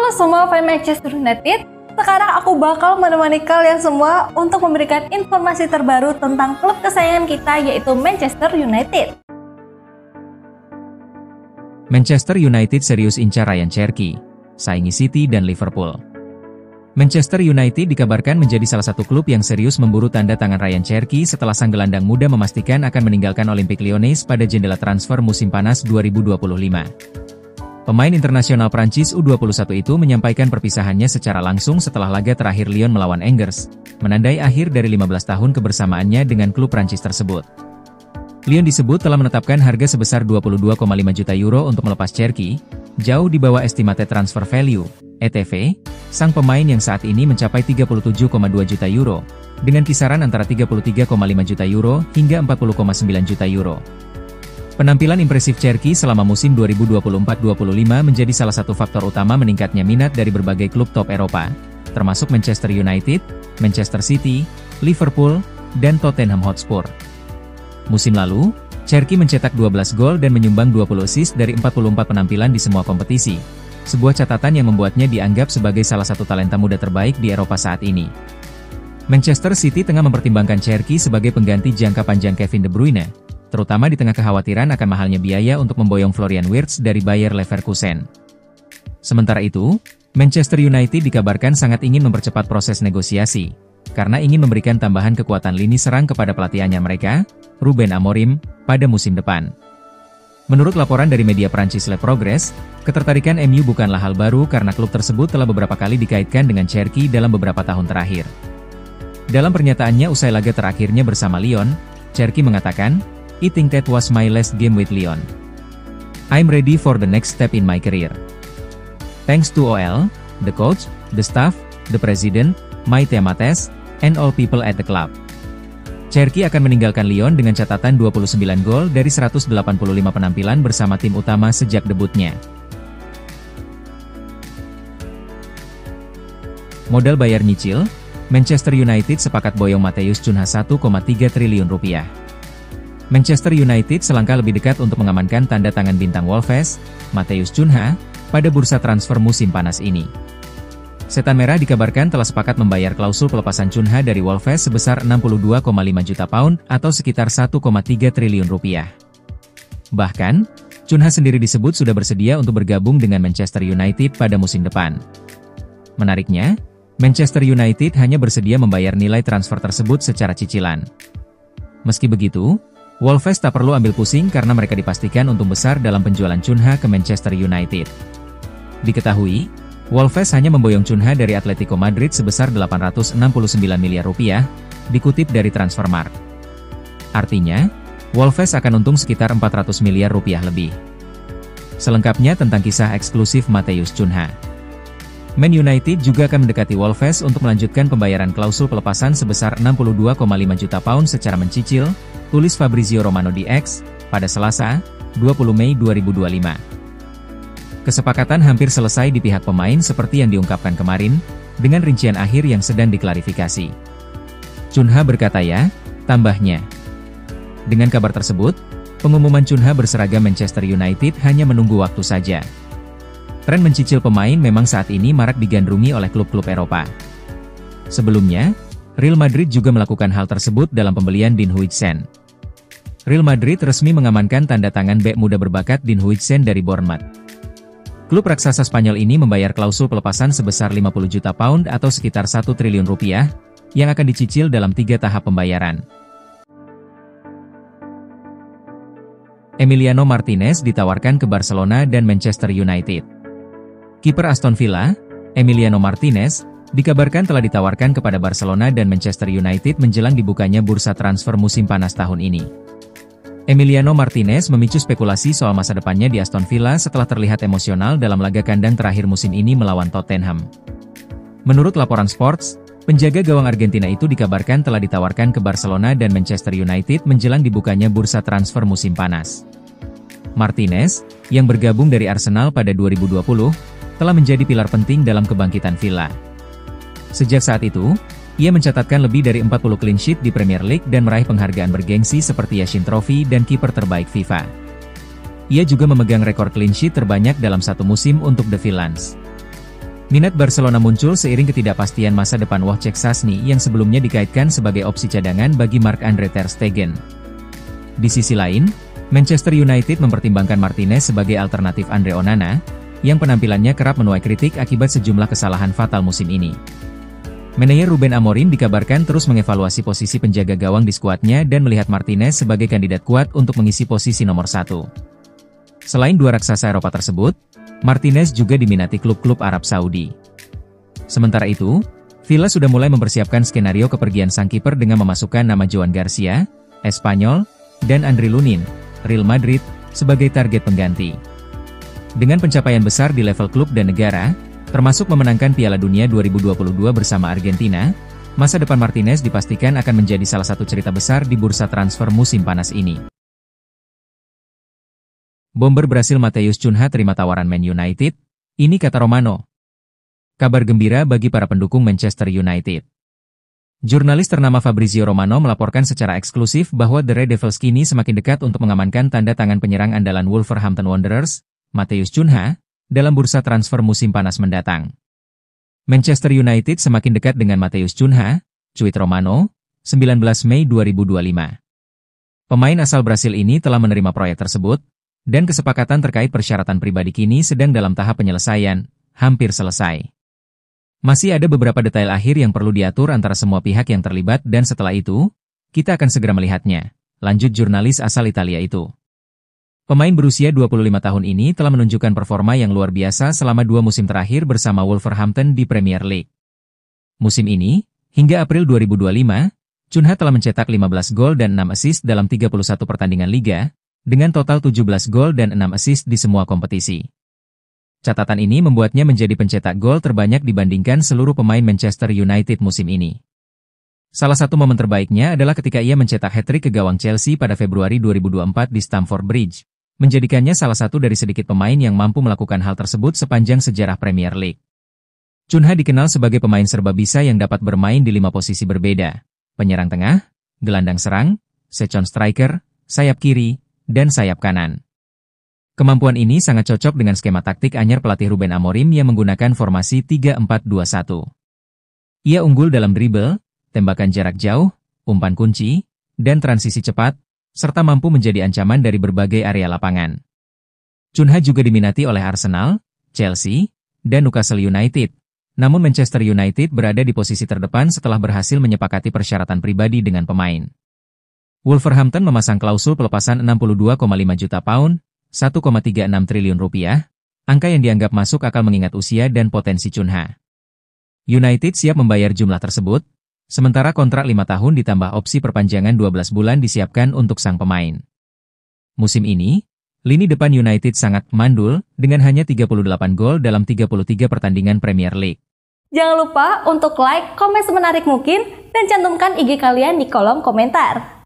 semua fans Manchester United, sekarang aku bakal menemani kalian semua untuk memberikan informasi terbaru tentang klub kesayangan kita, yaitu Manchester United. Manchester United serius incar Ryan Cherki, saingi City dan Liverpool. Manchester United dikabarkan menjadi salah satu klub yang serius memburu tanda tangan Ryan Cherki setelah sang gelandang muda memastikan akan meninggalkan Olympique Lyonnais pada jendela transfer musim panas 2025. Pemain internasional Prancis U21 itu menyampaikan perpisahannya secara langsung setelah laga terakhir Lyon melawan Angers, menandai akhir dari 15 tahun kebersamaannya dengan klub Prancis tersebut. Lyon disebut telah menetapkan harga sebesar 22,5 juta euro untuk melepas Cherki, jauh di bawah estimate transfer value, ETV, sang pemain yang saat ini mencapai 37,2 juta euro, dengan kisaran antara 33,5 juta euro hingga 40,9 juta euro. Penampilan impresif Cherki selama musim 2024-25 menjadi salah satu faktor utama meningkatnya minat dari berbagai klub top Eropa, termasuk Manchester United, Manchester City, Liverpool, dan Tottenham Hotspur. Musim lalu, Cherki mencetak 12 gol dan menyumbang 20 assist dari 44 penampilan di semua kompetisi, sebuah catatan yang membuatnya dianggap sebagai salah satu talenta muda terbaik di Eropa saat ini. Manchester City tengah mempertimbangkan Cherki sebagai pengganti jangka panjang Kevin De Bruyne, terutama di tengah kekhawatiran akan mahalnya biaya untuk memboyong Florian Wirtz dari Bayer Leverkusen. Sementara itu, Manchester United dikabarkan sangat ingin mempercepat proses negosiasi, karena ingin memberikan tambahan kekuatan lini serang kepada pelatihannya mereka, Ruben Amorim, pada musim depan. Menurut laporan dari media Prancis Le Progrès, ketertarikan MU bukanlah hal baru karena klub tersebut telah beberapa kali dikaitkan dengan Cherki dalam beberapa tahun terakhir. Dalam pernyataannya usai laga terakhirnya bersama Lyon, Cherki mengatakan, "I think that was my last game with Lyon. I'm ready for the next step in my career. Thanks to OL, the coach, the staff, the president, my teammates, and all people at the club." Cherki akan meninggalkan Lyon dengan catatan 29 gol dari 185 penampilan bersama tim utama sejak debutnya. Modal bayar nyicil, Manchester United sepakat boyong Matheus Cunha 1,3 triliun rupiah. Manchester United selangkah lebih dekat untuk mengamankan tanda tangan bintang Wolves, Matheus Cunha, pada bursa transfer musim panas ini. Setan Merah dikabarkan telah sepakat membayar klausul pelepasan Cunha dari Wolves sebesar 62,5 juta pound atau sekitar 1,3 triliun rupiah. Bahkan, Cunha sendiri disebut sudah bersedia untuk bergabung dengan Manchester United pada musim depan. Menariknya, Manchester United hanya bersedia membayar nilai transfer tersebut secara cicilan. Meski begitu, Wolves tak perlu ambil pusing karena mereka dipastikan untung besar dalam penjualan Cunha ke Manchester United. Diketahui, Wolves hanya memboyong Cunha dari Atletico Madrid sebesar 869 miliar rupiah, dikutip dari Transfermarkt. Artinya, Wolves akan untung sekitar 400 miliar rupiah lebih. Selengkapnya tentang kisah eksklusif Matheus Cunha. Man United juga akan mendekati Wolves untuk melanjutkan pembayaran klausul pelepasan sebesar 62,5 juta pound secara mencicil, tulis Fabrizio Romano di X, pada Selasa, 20 Mei 2025. Kesepakatan hampir selesai di pihak pemain seperti yang diungkapkan kemarin, dengan rincian akhir yang sedang diklarifikasi. Cunha berkata ya, tambahnya. Dengan kabar tersebut, pengumuman Cunha berseragam Manchester United hanya menunggu waktu saja. Tren mencicil pemain memang saat ini marak digandrungi oleh klub-klub Eropa. Sebelumnya, Real Madrid juga melakukan hal tersebut dalam pembelian Dean Huijsen. Real Madrid resmi mengamankan tanda tangan bek muda berbakat Dean Huijsen dari Bournemouth. Klub raksasa Spanyol ini membayar klausul pelepasan sebesar 50 juta pound atau sekitar 1 triliun rupiah, yang akan dicicil dalam 3 tahap pembayaran. Emiliano Martinez ditawarkan ke Barcelona dan Manchester United. Kiper Aston Villa, Emiliano Martinez, dikabarkan telah ditawarkan kepada Barcelona dan Manchester United menjelang dibukanya bursa transfer musim panas tahun ini. Emiliano Martinez memicu spekulasi soal masa depannya di Aston Villa setelah terlihat emosional dalam laga kandang terakhir musim ini melawan Tottenham. Menurut laporan Sports, penjaga gawang Argentina itu dikabarkan telah ditawarkan ke Barcelona dan Manchester United menjelang dibukanya bursa transfer musim panas. Martinez, yang bergabung dari Arsenal pada 2020, telah menjadi pilar penting dalam kebangkitan Villa. Sejak saat itu, ia mencatatkan lebih dari 40 clean sheet di Premier League dan meraih penghargaan bergengsi seperti Yashin Trophy dan kiper terbaik FIFA. Ia juga memegang rekor clean sheet terbanyak dalam satu musim untuk The Villains. Minat Barcelona muncul seiring ketidakpastian masa depan Wojciech Szczęsny yang sebelumnya dikaitkan sebagai opsi cadangan bagi Marc-Andre ter Stegen. Di sisi lain, Manchester United mempertimbangkan Martinez sebagai alternatif Andre Onana, yang penampilannya kerap menuai kritik akibat sejumlah kesalahan fatal musim ini. Manajer Ruben Amorim dikabarkan terus mengevaluasi posisi penjaga gawang di skuadnya dan melihat Martinez sebagai kandidat kuat untuk mengisi posisi nomor 1. Selain dua raksasa Eropa tersebut, Martinez juga diminati klub-klub Arab Saudi. Sementara itu, Villa sudah mulai mempersiapkan skenario kepergian sang kiper dengan memasukkan nama Joan Garcia, Espanyol, dan Andriy Lunin, Real Madrid, sebagai target pengganti. Dengan pencapaian besar di level klub dan negara, termasuk memenangkan Piala Dunia 2022 bersama Argentina, masa depan Martinez dipastikan akan menjadi salah satu cerita besar di bursa transfer musim panas ini. Bomber Brasil Matheus Cunha terima tawaran Man United, ini kata Romano. Kabar gembira bagi para pendukung Manchester United. Jurnalis ternama Fabrizio Romano melaporkan secara eksklusif bahwa The Red Devils kini semakin dekat untuk mengamankan tanda tangan penyerang andalan Wolverhampton Wanderers, Matheus Cunha, dalam bursa transfer musim panas mendatang. Manchester United semakin dekat dengan Matheus Cunha, cuit Romano, 19 Mei 2025. Pemain asal Brasil ini telah menerima proyek tersebut, dan kesepakatan terkait persyaratan pribadi kini sedang dalam tahap penyelesaian, hampir selesai. Masih ada beberapa detail akhir yang perlu diatur antara semua pihak yang terlibat dan setelah itu, kita akan segera melihatnya, lanjut jurnalis asal Italia itu. Pemain berusia 25 tahun ini telah menunjukkan performa yang luar biasa selama 2 musim terakhir bersama Wolverhampton di Premier League. Musim ini, hingga April 2025, Cunha telah mencetak 15 gol dan 6 assist dalam 31 pertandingan liga, dengan total 17 gol dan 6 assist di semua kompetisi. Catatan ini membuatnya menjadi pencetak gol terbanyak dibandingkan seluruh pemain Manchester United musim ini. Salah satu momen terbaiknya adalah ketika ia mencetak hat-trick ke gawang Chelsea pada Februari 2024 di Stamford Bridge, menjadikannya salah satu dari sedikit pemain yang mampu melakukan hal tersebut sepanjang sejarah Premier League. Cunha dikenal sebagai pemain serba bisa yang dapat bermain di 5 posisi berbeda, penyerang tengah, gelandang serang, second striker, sayap kiri, dan sayap kanan. Kemampuan ini sangat cocok dengan skema taktik anyar pelatih Ruben Amorim yang menggunakan formasi 3-4-2-1. Ia unggul dalam dribble, tembakan jarak jauh, umpan kunci, dan transisi cepat, serta mampu menjadi ancaman dari berbagai area lapangan. Cunha juga diminati oleh Arsenal, Chelsea, dan Newcastle United, namun Manchester United berada di posisi terdepan setelah berhasil menyepakati persyaratan pribadi dengan pemain. Wolverhampton memasang klausul pelepasan 62,5 juta pound, 1,36 triliun rupiah, angka yang dianggap masuk akal mengingat usia dan potensi Cunha. United siap membayar jumlah tersebut, sementara kontrak 5 tahun ditambah opsi perpanjangan 12 bulan disiapkan untuk sang pemain. Musim ini, lini depan United sangat mandul dengan hanya 38 gol dalam 33 pertandingan Premier League. Jangan lupa untuk like, komen semenarik mungkin, dan cantumkan IG kalian di kolom komentar.